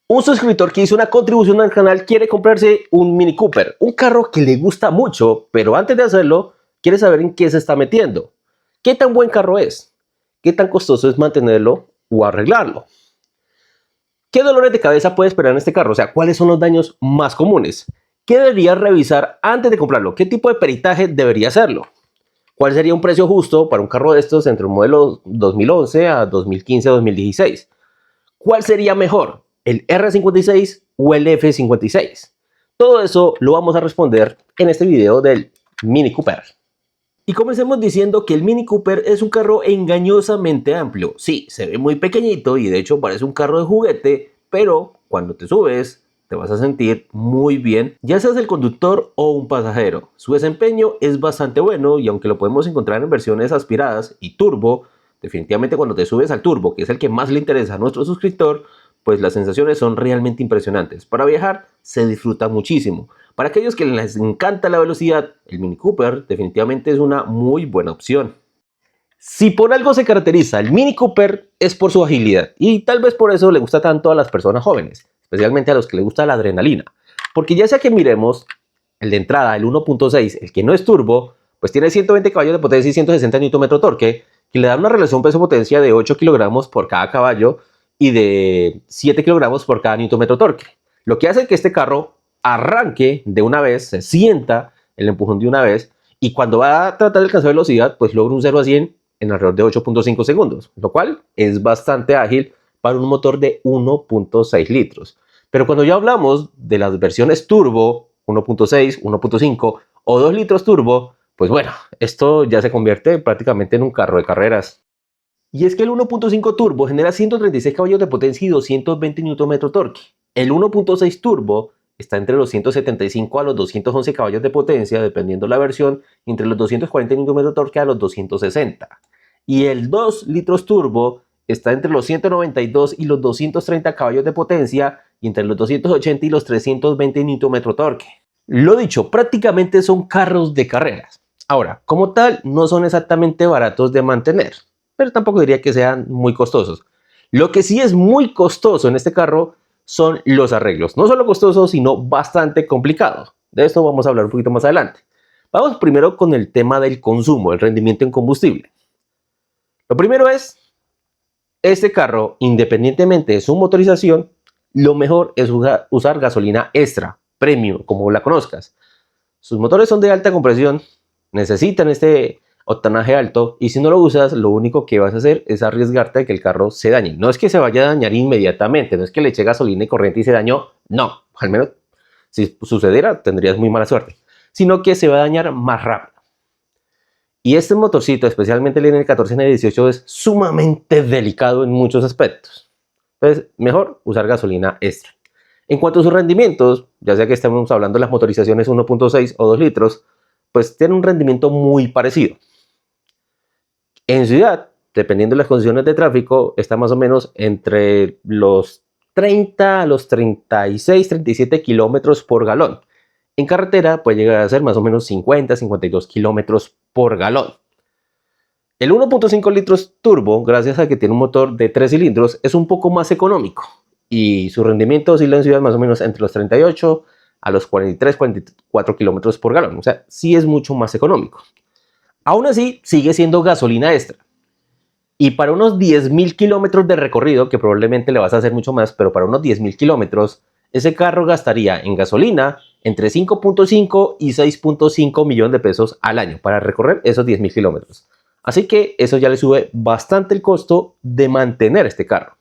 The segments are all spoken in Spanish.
Un suscriptor que hizo una contribución al canal quiere comprarse un Mini Cooper, un carro que le gusta mucho, pero antes de hacerlo, quiere saber en qué se está metiendo. ¿Qué tan buen carro es? ¿Qué tan costoso es mantenerlo o arreglarlo? ¿Qué dolores de cabeza puede esperar en este carro? O sea, ¿cuáles son los daños más comunes? ¿Qué debería revisar antes de comprarlo? ¿Qué tipo de peritaje debería hacerlo? ¿Cuál sería un precio justo para un carro de estos entre un modelo 2011 a 2015 a 2016? ¿Cuál sería mejor? ¿El R56 o el F56? Todo eso lo vamos a responder en este video del Mini Cooper. Y comencemos diciendo que el Mini Cooper es un carro engañosamente amplio. Sí, se ve muy pequeñito y de hecho parece un carro de juguete, pero cuando te subes te vas a sentir muy bien, ya seas el conductor o un pasajero. Su desempeño es bastante bueno y aunque lo podemos encontrar en versiones aspiradas y turbo, definitivamente cuando te subes al turbo, que es el que más le interesa a nuestro suscriptor, pues las sensaciones son realmente impresionantes. Para viajar se disfruta muchísimo. Para aquellos que les encanta la velocidad, el Mini Cooper definitivamente es una muy buena opción. Si por algo se caracteriza el Mini Cooper es por su agilidad y tal vez por eso le gusta tanto a las personas jóvenes, especialmente a los que les gusta la adrenalina. Porque ya sea que miremos el de entrada, el 1.6, el que no es turbo, pues tiene 120 caballos de potencia y 160 Nm de torque, que le da una relación peso-potencia de 8 kilogramos por cada caballo y de 7 kilogramos por cada Nm de torque. Lo que hace que este carro arranque de una vez, se sienta el empujón de una vez y cuando va a tratar de alcanzar velocidad, pues logra un 0 a 100 en alrededor de 8.5 segundos, lo cual es bastante ágil para un motor de 1.6 litros. Pero cuando ya hablamos de las versiones turbo, 1.6, 1.5 o 2 litros turbo, pues bueno, esto ya se convierte prácticamente en un carro de carreras. Y es que el 1.5 turbo genera 136 caballos de potencia y 220 Nm de torque. El 1.6 turbo está entre los 175 a los 211 caballos de potencia, dependiendo la versión, entre los 240 Nm de torque a los 260. Y el 2 litros turbo está entre los 192 y los 230 caballos de potencia y entre los 280 y los 320 Nm de torque. Lo dicho, prácticamente son carros de carreras. Ahora, como tal, no son exactamente baratos de mantener, pero tampoco diría que sean muy costosos. Lo que sí es muy costoso en este carro son los arreglos. No solo costosos, sino bastante complicados. De esto vamos a hablar un poquito más adelante. Vamos primero con el tema del consumo, el rendimiento en combustible. Lo primero es, este carro, independientemente de su motorización, lo mejor es usar gasolina extra, premium, como la conozcas. Sus motores son de alta compresión, necesitan este octanaje alto y si no lo usas, lo único que vas a hacer es arriesgarte a que el carro se dañe. No es que se vaya a dañar inmediatamente, no es que le eche gasolina y corriente y se dañó, no, al menos si sucediera tendrías muy mala suerte, sino que se va a dañar más rápido. Y este motorcito, especialmente el N14 N18, es sumamente delicado en muchos aspectos. Entonces, mejor usar gasolina extra. En cuanto a sus rendimientos, ya sea que estemos hablando de las motorizaciones 1.6 o 2 litros, pues tiene un rendimiento muy parecido. En ciudad, dependiendo de las condiciones de tráfico, está más o menos entre los 30 a los 36, 37 kilómetros por galón. En carretera puede llegar a ser más o menos 50, 52 kilómetros por galón. El 1.5 litros turbo, gracias a que tiene un motor de 3 cilindros, es un poco más económico y su rendimiento oscila en ciudad más o menos entre los 38 a los 43, 44 kilómetros por galón. O sea, sí es mucho más económico. Aún así, sigue siendo gasolina extra. Y para unos 10.000 kilómetros de recorrido, que probablemente le vas a hacer mucho más, pero para unos 10.000 kilómetros, ese carro gastaría en gasolina entre 5.5 y 6.5 millones de pesos al año para recorrer esos 10.000 kilómetros. Así que eso ya le sube bastante el costo de mantener este carro.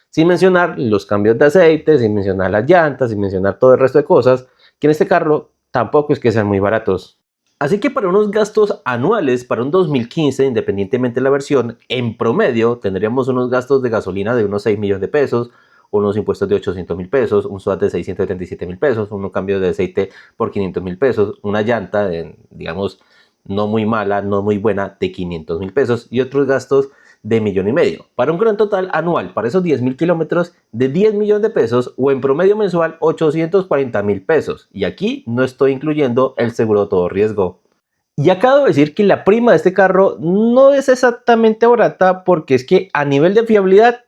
Sin mencionar los cambios de aceite, sin mencionar las llantas, sin mencionar todo el resto de cosas, que en este carro tampoco es que sean muy baratos. Así que para unos gastos anuales, para un 2015, independientemente de la versión, en promedio tendríamos unos gastos de gasolina de unos 6 millones de pesos, unos impuestos de 800.000 pesos, un SOAT de 677.000 pesos, un cambio de aceite por 500.000 pesos, una llanta, digamos, no muy mala, no muy buena, de 500.000 pesos y otros gastos de 1,5 millones, para un gran total anual para esos 10.000 kilómetros de 10 millones de pesos o en promedio mensual 840.000 pesos. Y aquí no estoy incluyendo el seguro de todo riesgo. Y acabo de decir que la prima de este carro no es exactamente barata porque es que a nivel de fiabilidad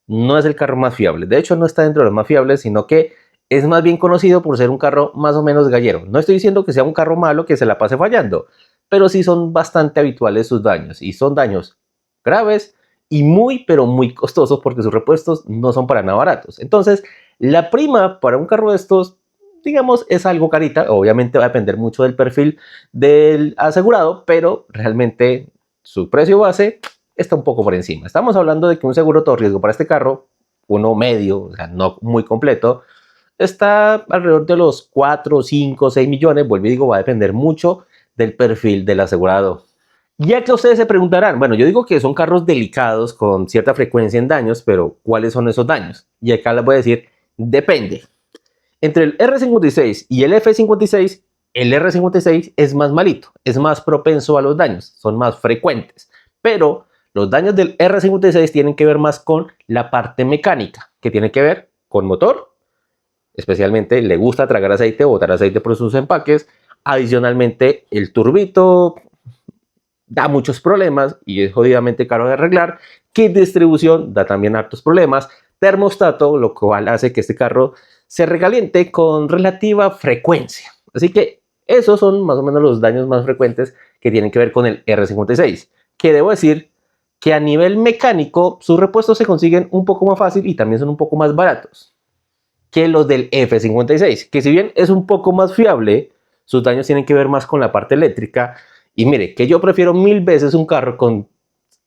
no es el carro más fiable. De hecho, no está dentro de los más fiables, sino que es más bien conocido por ser un carro más o menos gallero. No estoy diciendo que sea un carro malo que se la pase fallando, pero sí son bastante habituales sus daños y son daños graves y muy, pero muy costosos porque sus repuestos no son para nada baratos. Entonces, la prima para un carro de estos, digamos, es algo carita. Obviamente va a depender mucho del perfil del asegurado, pero realmente su precio base está un poco por encima. Estamos hablando de que un seguro todo riesgo para este carro, uno medio, o sea, no muy completo, está alrededor de los 4, 5, 6 millones. Vuelvo y digo, va a depender mucho del perfil del asegurado. Ya que ustedes se preguntarán, bueno, yo digo que son carros delicados con cierta frecuencia en daños, pero ¿cuáles son esos daños? Y acá les voy a decir, depende. Entre el R56 y el F56, el R56 es más malito, es más propenso a los daños, son más frecuentes. Pero los daños del R56 tienen que ver más con la parte mecánica, que tiene que ver con motor, especialmente le gusta tragar aceite o botar aceite por sus empaques. Adicionalmente, el turbito da muchos problemas y es jodidamente caro de arreglar. Kit de distribución da también hartos problemas. Termostato, lo cual hace que este carro se recaliente con relativa frecuencia. Así que esos son más o menos los daños más frecuentes que tienen que ver con el R56. Que debo decir que a nivel mecánico sus repuestos se consiguen un poco más fácil y también son un poco más baratos que los del F56, que si bien es un poco más fiable, sus daños tienen que ver más con la parte eléctrica. Y mire, que yo prefiero mil veces un carro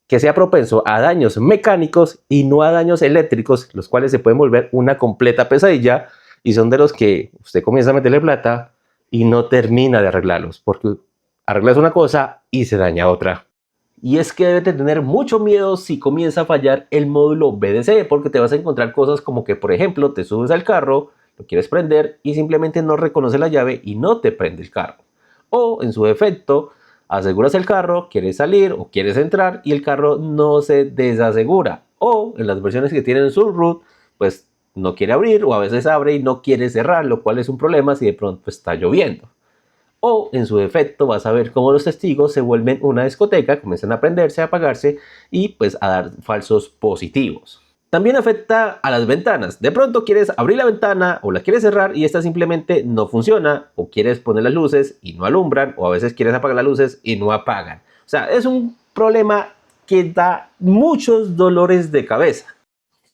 que sea propenso a daños mecánicos y no a daños eléctricos, los cuales se pueden volver una completa pesadilla y son de los que usted comienza a meterle plata y no termina de arreglarlos, porque arreglas una cosa y se daña otra. Y es que debes de tener mucho miedo si comienza a fallar el módulo BDC, porque te vas a encontrar cosas como que, por ejemplo, te subes al carro, lo quieres prender y simplemente no reconoce la llave y no te prende el carro. O, en su defecto, aseguras el carro, quieres salir o quieres entrar y el carro no se desasegura. O, en las versiones que tienen Sunroof, pues no quiere abrir o a veces abre y no quiere cerrar, lo cual es un problema si de pronto está lloviendo. O, en su defecto, vas a ver cómo los testigos se vuelven una discoteca, comienzan a prenderse, a apagarse y pues a dar falsos positivos. También afecta a las ventanas. De pronto quieres abrir la ventana o la quieres cerrar y esta simplemente no funciona, o quieres poner las luces y no alumbran, o a veces quieres apagar las luces y no apagan. O sea, es un problema que da muchos dolores de cabeza.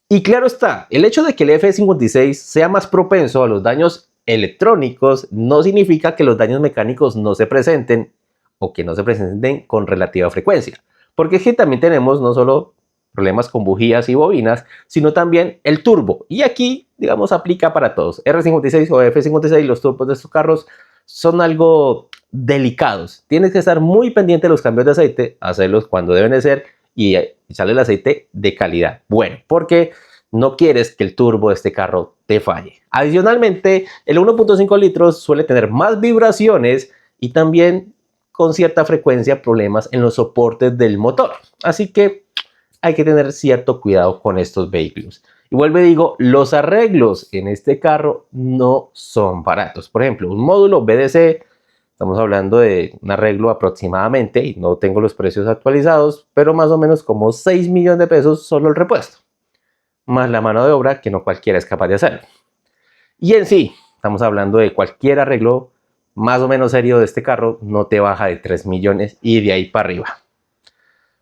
Y claro está, el hecho de que el F56 sea más propenso a los daños electrónicos no significa que los daños mecánicos no se presenten o que no se presenten con relativa frecuencia. Porque es que también tenemos no solo problemas con bujías y bobinas, sino también el turbo. Y aquí, digamos, aplica para todos. R56 o F56, los turbos de estos carros son algo delicados. Tienes que estar muy pendiente de los cambios de aceite, hacerlos cuando deben de ser y echarle el aceite de calidad. Bueno, porque no quieres que el turbo de este carro te falle. Adicionalmente, el 1.5 litros suele tener más vibraciones y también con cierta frecuencia problemas en los soportes del motor. Así que hay que tener cierto cuidado con estos vehículos. Y vuelvo y digo, los arreglos en este carro no son baratos. Por ejemplo, un módulo BDC, estamos hablando de un arreglo aproximadamente, y no tengo los precios actualizados, pero más o menos como 6 millones de pesos solo el repuesto, más la mano de obra que no cualquiera es capaz de hacerlo. Y en sí, estamos hablando de cualquier arreglo más o menos serio de este carro, no te baja de 3 millones y de ahí para arriba.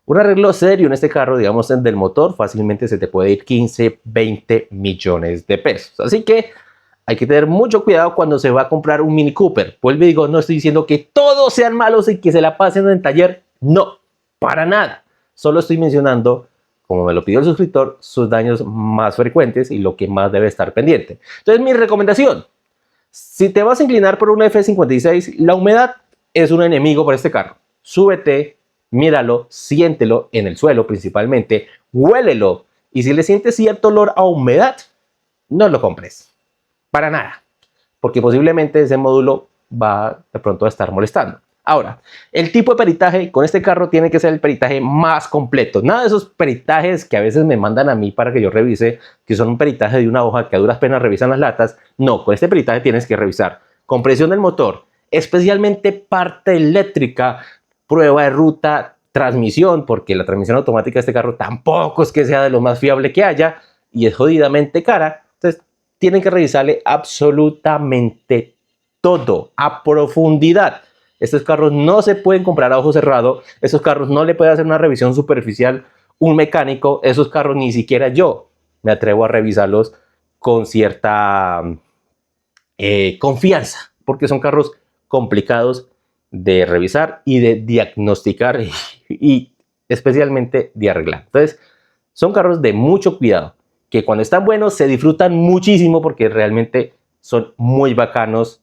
Un arreglo serio en este carro, digamos, del motor, fácilmente se te puede ir 15, 20 millones de pesos. Así que hay que tener mucho cuidado cuando se va a comprar un Mini Cooper. Vuelvo y digo, no estoy diciendo que todos sean malos y que se la pasen en el taller. No, para nada. Solo estoy mencionando, como me lo pidió el suscriptor, sus daños más frecuentes y lo que más debe estar pendiente. Entonces, mi recomendación, si te vas a inclinar por una F56, la humedad es un enemigo para este carro. Súbete, míralo, siéntelo en el suelo principalmente, huélelo y si le sientes cierto olor a humedad, no lo compres. Para nada, porque posiblemente ese módulo va de pronto a estar molestando. Ahora, el tipo de peritaje con este carro tiene que ser el peritaje más completo. Nada de esos peritajes que a veces me mandan a mí para que yo revise, que son un peritaje de una hoja que a duras penas revisan las latas. No, con este peritaje tienes que revisar compresión del motor, especialmente parte eléctrica, prueba de ruta, transmisión, porque la transmisión automática de este carro tampoco es que sea de lo más fiable que haya, y es jodidamente cara. Entonces tienen que revisarle absolutamente todo a profundidad. Estos carros no se pueden comprar a ojo cerrado. Esos carros no le puede hacer una revisión superficial un mecánico. Esos carros ni siquiera yo me atrevo a revisarlos con cierta confianza, porque son carros complicados de revisar y de diagnosticar y especialmente de arreglar. Entonces, son carros de mucho cuidado, que cuando están buenos se disfrutan muchísimo porque realmente son muy bacanos.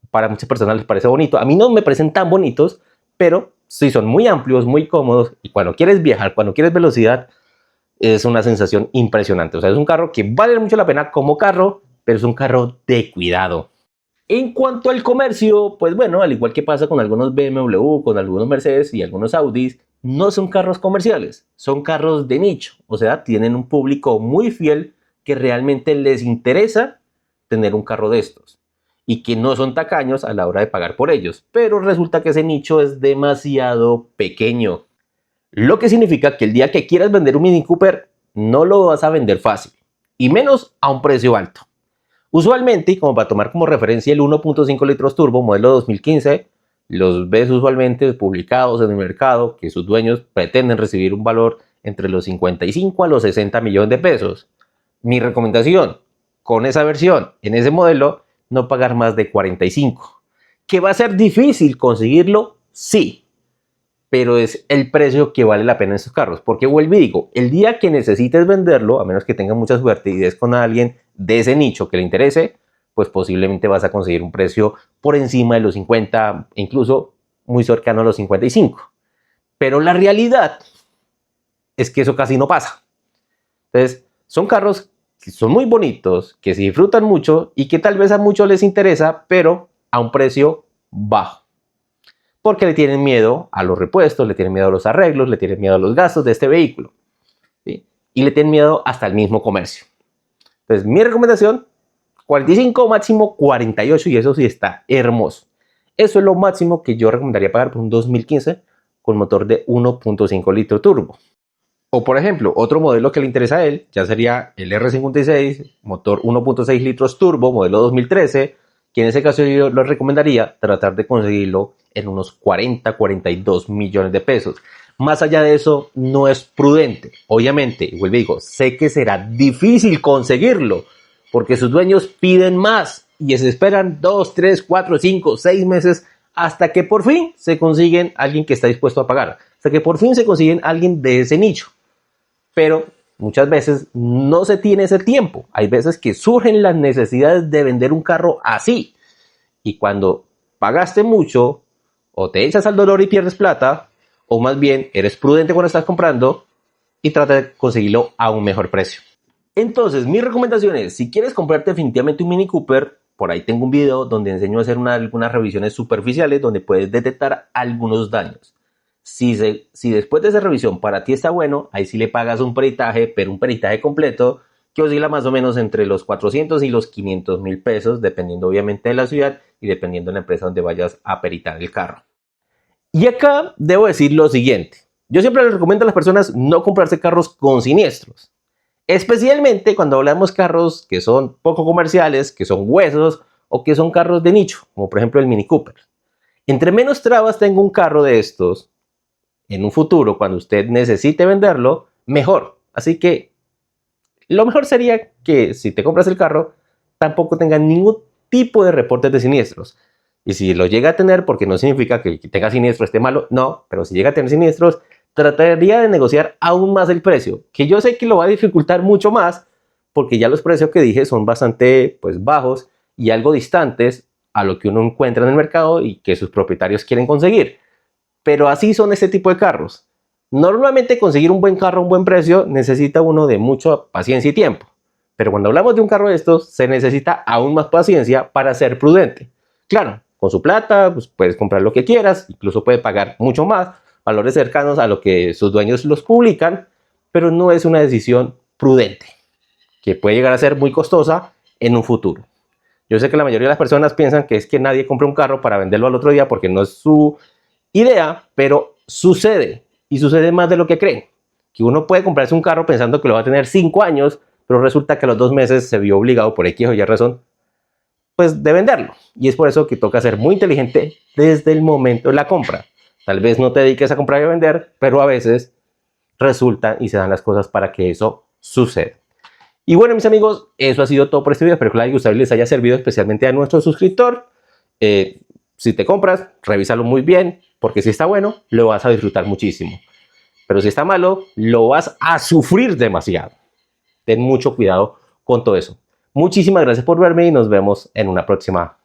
Para muchas personas les parece bonito. A mí no me parecen tan bonitos, pero sí son muy amplios, muy cómodos, y cuando quieres viajar, cuando quieres velocidad, es una sensación impresionante. O sea, es un carro que vale mucho la pena como carro, pero es un carro de cuidado. En cuanto al comercio, pues bueno, al igual que pasa con algunos BMW, con algunos Mercedes y algunos Audis, no son carros comerciales, son carros de nicho. O sea, tienen un público muy fiel que realmente les interesa tener un carro de estos y que no son tacaños a la hora de pagar por ellos. Pero resulta que ese nicho es demasiado pequeño. Lo que significa que el día que quieras vender un Mini Cooper, no lo vas a vender fácil, y menos a un precio alto. Usualmente, como para tomar como referencia el 1.5 litros turbo modelo 2015, los ves usualmente publicados en el mercado que sus dueños pretenden recibir un valor entre los 55 a los 60 millones de pesos. Mi recomendación, con esa versión, en ese modelo, no pagar más de 45. ¿Que va a ser difícil conseguirlo? Sí, pero es el precio que vale la pena en estos carros. Porque vuelvo y digo, el día que necesites venderlo, a menos que tengas mucha suerte y des con alguien de ese nicho que le interese, pues posiblemente vas a conseguir un precio por encima de los 50, incluso muy cercano a los 55. Pero la realidad es que eso casi no pasa. Entonces, son carros que son muy bonitos, que se disfrutan mucho y que tal vez a muchos les interesa, pero a un precio bajo. Porque le tienen miedo a los repuestos, le tienen miedo a los arreglos, le tienen miedo a los gastos de este vehículo, ¿sí? Y le tienen miedo hasta el mismo comercio. Entonces, mi recomendación, 45, máximo 48, y eso sí está hermoso. Eso es lo máximo que yo recomendaría pagar por un 2015 con motor de 1.5 litro turbo. O por ejemplo, otro modelo que le interesa a él ya sería el R56, motor 1.6 litros turbo, modelo 2013, que en ese caso yo lo recomendaría tratar de conseguirlo en unos 40, 42 millones de pesos. Más allá de eso, no es prudente. Obviamente, vuelvo y digo, sé que será difícil conseguirlo, porque sus dueños piden más y se esperan 2, 3, 4, 5, 6 meses hasta que por fin se consiguen alguien que está dispuesto a pagar, hasta que por fin se consiguen alguien de ese nicho. Pero muchas veces no se tiene ese tiempo. Hay veces que surgen las necesidades de vender un carro así. Y cuando pagaste mucho, o te echas al dolor y pierdes plata, o más bien eres prudente cuando estás comprando y trata de conseguirlo a un mejor precio. Entonces, mi recomendación es, si quieres comprarte definitivamente un Mini Cooper, por ahí tengo un video donde enseño a hacer algunas revisiones superficiales donde puedes detectar algunos daños. Si después de esa revisión para ti está bueno, ahí sí le pagas un peritaje, pero un peritaje completo que oscila más o menos entre los 400 y los 500 mil pesos, dependiendo obviamente de la ciudad y dependiendo de la empresa donde vayas a peritar el carro. Y acá debo decir lo siguiente. Yo siempre les recomiendo a las personas no comprarse carros con siniestros. Especialmente cuando hablamos carros que son poco comerciales, que son huesos o que son carros de nicho, como por ejemplo el Mini Cooper. Entre menos trabas tenga un carro de estos, en un futuro, cuando usted necesite venderlo, mejor. Así que lo mejor sería que si te compras el carro, tampoco tenga ningún tipo de reportes de siniestros. Y si lo llega a tener, porque no significa que tenga siniestro esté malo, no, pero si llega a tener siniestros, trataría de negociar aún más el precio, que yo sé que lo va a dificultar mucho más, porque ya los precios que dije son bastante pues, bajos y algo distantes a lo que uno encuentra en el mercado y que sus propietarios quieren conseguir. Pero así son este tipo de carros. Normalmente conseguir un buen carro a un buen precio necesita uno de mucha paciencia y tiempo. Pero cuando hablamos de un carro de estos, se necesita aún más paciencia para ser prudente. Claro, con su plata pues puedes comprar lo que quieras, incluso puedes pagar mucho más, valores cercanos a lo que sus dueños los publican, pero no es una decisión prudente, que puede llegar a ser muy costosa en un futuro. Yo sé que la mayoría de las personas piensan que es que nadie compra un carro para venderlo al otro día porque no es su idea, pero sucede, y sucede más de lo que creen. Que uno puede comprarse un carro pensando que lo va a tener 5 años, pero resulta que a los 2 meses se vio obligado por X o Y razón, pues de venderlo. Y es por eso que toca ser muy inteligente desde el momento de la compra. Tal vez no te dediques a comprar y a vender, pero a veces resultan y se dan las cosas para que eso suceda. Y bueno, mis amigos, eso ha sido todo por este video. Espero que les haya gustado y les haya servido, especialmente a nuestro suscriptor. Si te compras, revísalo muy bien, porque si está bueno, lo vas a disfrutar muchísimo. Pero si está malo, lo vas a sufrir demasiado. Ten mucho cuidado con todo eso. Muchísimas gracias por verme y nos vemos en una próxima